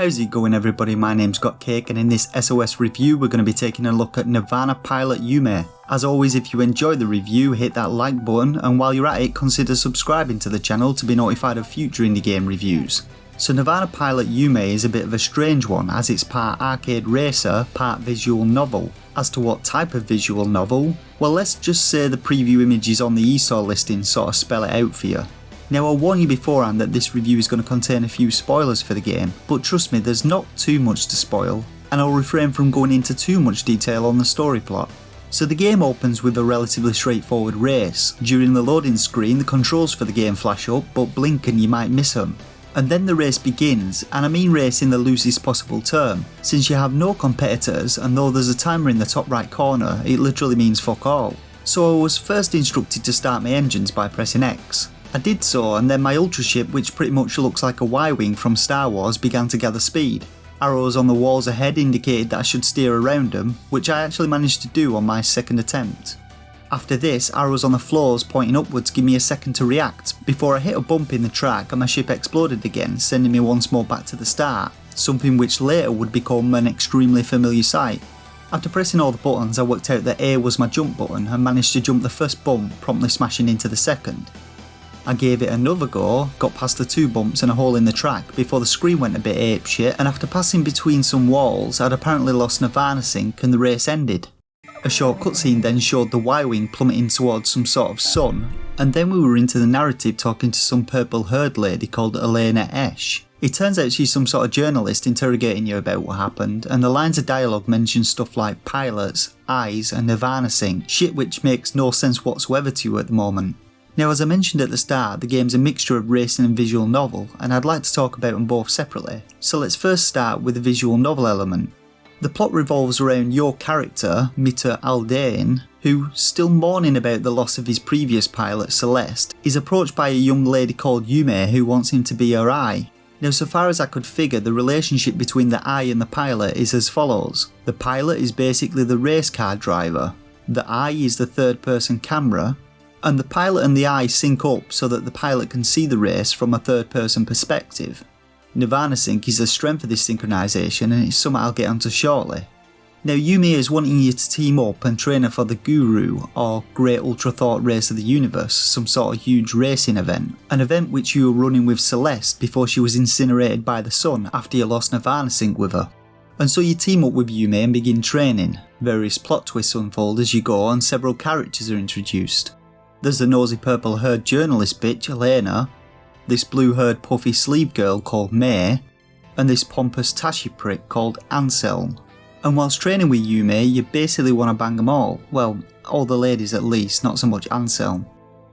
How's it going everybody, my name's GotCake and in this SOS review we're going to be taking a look at Nirvana Pilot Yume. As always, if you enjoy the review, hit that like button, and while you're at it, consider subscribing to the channel to be notified of future indie game reviews. So Nirvana Pilot Yume is a bit of a strange one, as it's part arcade racer, part visual novel. As to what type of visual novel? Well, let's just say the preview images on the eStore listing sort of spell it out for you. Now I'll warn you beforehand that this review is going to contain a few spoilers for the game, but trust me, there's not too much to spoil, and I'll refrain from going into too much detail on the story plot. So the game opens with a relatively straightforward race. During the loading screen, the controls for the game flash up, but blink and you might miss them. And then the race begins, and I mean race in the loosest possible term, since you have no competitors, and though there's a timer in the top right corner, it literally means fuck all. So I was first instructed to start my engines by pressing X. I did so, and then my ultra ship, which pretty much looks like a Y-wing from Star Wars, began to gather speed. Arrows on the walls ahead indicated that I should steer around them, which I actually managed to do on my second attempt. After this, arrows on the floors pointing upwards give me a second to react, before I hit a bump in the track and my ship exploded again, sending me once more back to the start, something which later would become an extremely familiar sight. After pressing all the buttons, I worked out that A was my jump button and managed to jump the first bump, promptly smashing into the second. I gave it another go, got past the two bumps and a hole in the track before the screen went a bit apeshit, and after passing between some walls I'd apparently lost Nirvana sync and the race ended. A short cutscene then showed the Y-wing plummeting towards some sort of sun, and then we were into the narrative talking to some purple haired lady called Elena Esch. It turns out she's some sort of journalist interrogating you about what happened, and the lines of dialogue mention stuff like pilots, eyes and Nirvana sync, shit which makes no sense whatsoever to you at the moment. Now, as I mentioned at the start, the game's a mixture of racing and visual novel, and I'd like to talk about them both separately. So let's first start with the visual novel element. The plot revolves around your character, Mita Aldean, who, still mourning about the loss of his previous pilot Celeste, is approached by a young lady called Yume who wants him to be her eye. Now, so far as I could figure, the relationship between the eye and the pilot is as follows. The pilot is basically the race car driver, the eye is the third person camera, and the pilot and the eye sync up so that the pilot can see the race from a third person perspective. Nirvana sync is the strength of this synchronisation, and it's something I'll get onto shortly. Now, Yume is wanting you to team up and train her for the Guru, or Great Ultra Thought Race of the Universe, some sort of huge racing event. An event which you were running with Celeste before she was incinerated by the sun after you lost Nirvana sync with her. And so you team up with Yume and begin training. Various plot twists unfold as you go, and several characters are introduced. There's the nosy purple haired journalist bitch Elena, this blue haired puffy sleeve girl called May, and this pompous Tashi prick called Anselm. And whilst training with Yume, you basically want to bang them all. Well, all the ladies at least, not so much Anselm.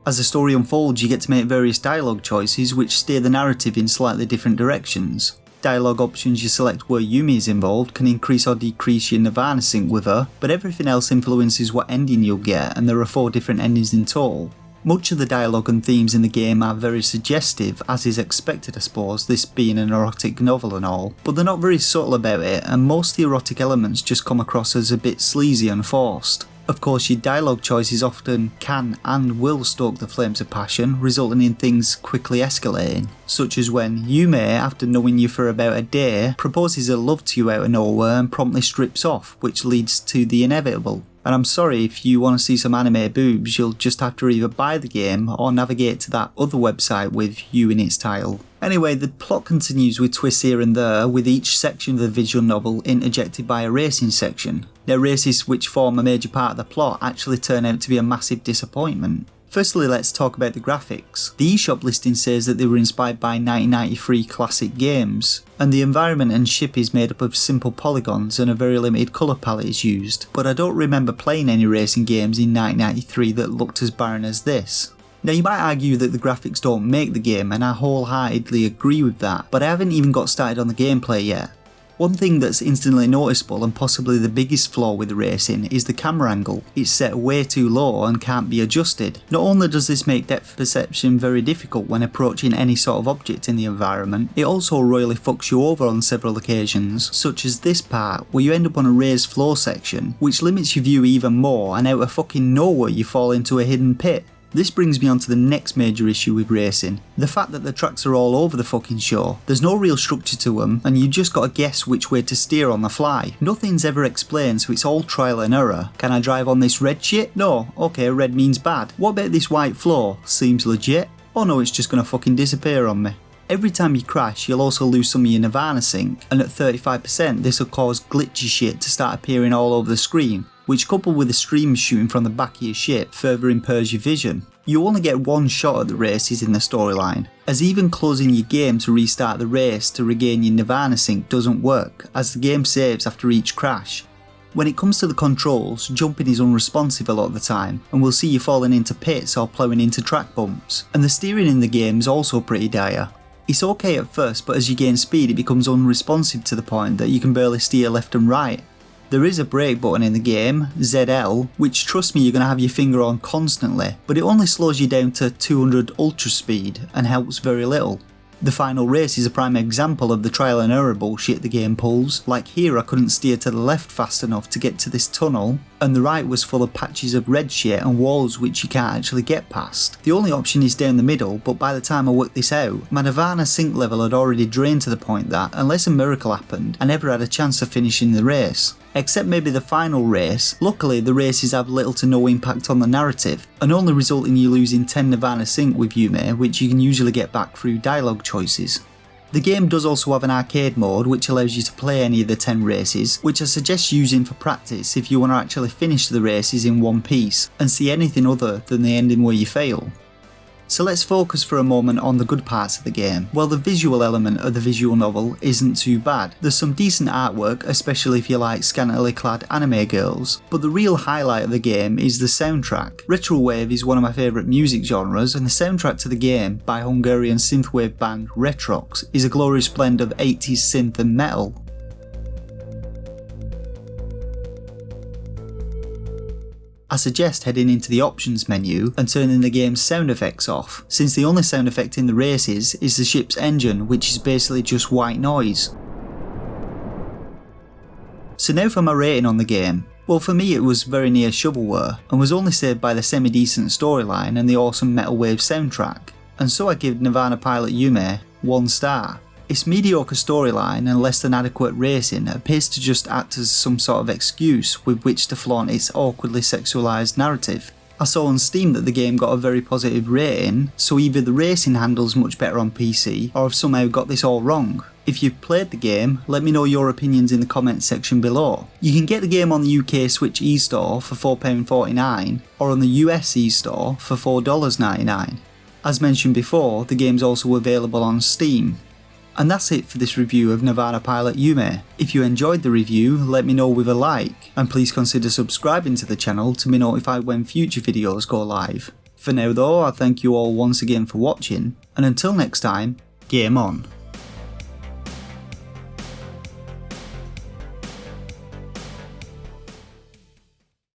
As the story unfolds, you get to make various dialogue choices which steer the narrative in slightly different directions. Dialogue options you select where Yume is involved can increase or decrease your Nirvana sync with her, but everything else influences what ending you'll get, and there are 4 different endings in total. Much of the dialogue and themes in the game are very suggestive, as is expected I suppose, this being an erotic novel and all, but they're not very subtle about it, and most of the erotic elements just come across as a bit sleazy and forced. Of course, your dialogue choices often can and will stoke the flames of passion, resulting in things quickly escalating, such as when Yume, after knowing you for about a day, proposes her love to you out of nowhere and promptly strips off, which leads to the inevitable. And I'm sorry, if you want to see some anime boobs, you'll just have to either buy the game or navigate to that other website with "you" in its title. Anyway, the plot continues with twists here and there, with each section of the visual novel interjected by a racing section. Now, races which form a major part of the plot actually turn out to be a massive disappointment. Firstly, let's talk about the graphics. The eShop listing says that they were inspired by 1993 classic games, and the environment and ship is made up of simple polygons and a very limited colour palette is used, but I don't remember playing any racing games in 1993 that looked as barren as this. Now, you might argue that the graphics don't make the game, and I wholeheartedly agree with that, but I haven't even got started on the gameplay yet. One thing that's instantly noticeable, and possibly the biggest flaw with racing, is the camera angle. It's set way too low and can't be adjusted. Not only does this make depth perception very difficult when approaching any sort of object in the environment, it also royally fucks you over on several occasions, such as this part where you end up on a raised floor section, which limits your view even more, and out of fucking nowhere you fall into a hidden pit. This brings me on to the next major issue with racing, the fact that the tracks are all over the fucking show. There's no real structure to them, and you just gotta guess which way to steer on the fly. Nothing's ever explained, so it's all trial and error. Can I drive on this red shit? No. Okay, red means bad. What about this white floor? Seems legit. Oh no, it's just gonna fucking disappear on me. Every time you crash, you'll also lose some of your Nirvana sync, and at 35% this will cause glitchy shit to start appearing all over the screen, which coupled with the streams shooting from the back of your ship further impairs your vision. You only get one shot at the races in the storyline, as even closing your game to restart the race to regain your Nirvana sync doesn't work, as the game saves after each crash. When it comes to the controls, jumping is unresponsive a lot of the time, and we'll see you falling into pits or ploughing into track bumps, and the steering in the game is also pretty dire. It's okay at first, but as you gain speed it becomes unresponsive to the point that you can barely steer left and right. There is a brake button in the game, ZL, which trust me you're going to have your finger on constantly, but it only slows you down to 200 ultra speed and helps very little. The final race is a prime example of the trial and error bullshit the game pulls. Like here I couldn't steer to the left fast enough to get to this tunnel, and the right was full of patches of red shit and walls which you can't actually get past. The only option is down the middle, but by the time I worked this out, my Nirvana sync level had already drained to the point that, unless a miracle happened, I never had a chance of finishing the race. Except maybe the final race. Luckily the races have little to no impact on the narrative, and only result in you losing 10 Nirvana sync with Yume, which you can usually get back through dialogue choices. The game does also have an arcade mode which allows you to play any of the 10 races, which I suggest using for practice if you want to actually finish the races in one piece and see anything other than the ending where you fail. So let's focus for a moment on the good parts of the game. Well, the visual element of the visual novel isn't too bad. There's some decent artwork, especially if you like scantily clad anime girls, but the real highlight of the game is the soundtrack. Retrowave is one of my favourite music genres, and the soundtrack to the game by Hungarian synthwave band Retrox is a glorious blend of 80s synth and metal. I suggest heading into the options menu and turning the game's sound effects off, since the only sound effect in the races is the ship's engine, which is basically just white noise. So now for my rating on the game. Well, for me it was very near shovelware, and was only saved by the semi-decent storyline and the awesome Metal Wave soundtrack, and so I give Nirvana Pilot Yume 1 star. Its mediocre storyline and less than adequate racing appears to just act as some sort of excuse with which to flaunt its awkwardly sexualised narrative. I saw on Steam that the game got a very positive rating, so either the racing handles much better on PC or I've somehow got this all wrong. If you've played the game, let me know your opinions in the comments section below. You can get the game on the UK Switch eStore for £4.49 or on the US eStore for $4.99. As mentioned before, the game's also available on Steam. And that's it for this review of Nirvana Pilot Yume. If you enjoyed the review, let me know with a like, and please consider subscribing to the channel to be notified when future videos go live. For now though, I thank you all once again for watching, and until next time, game on.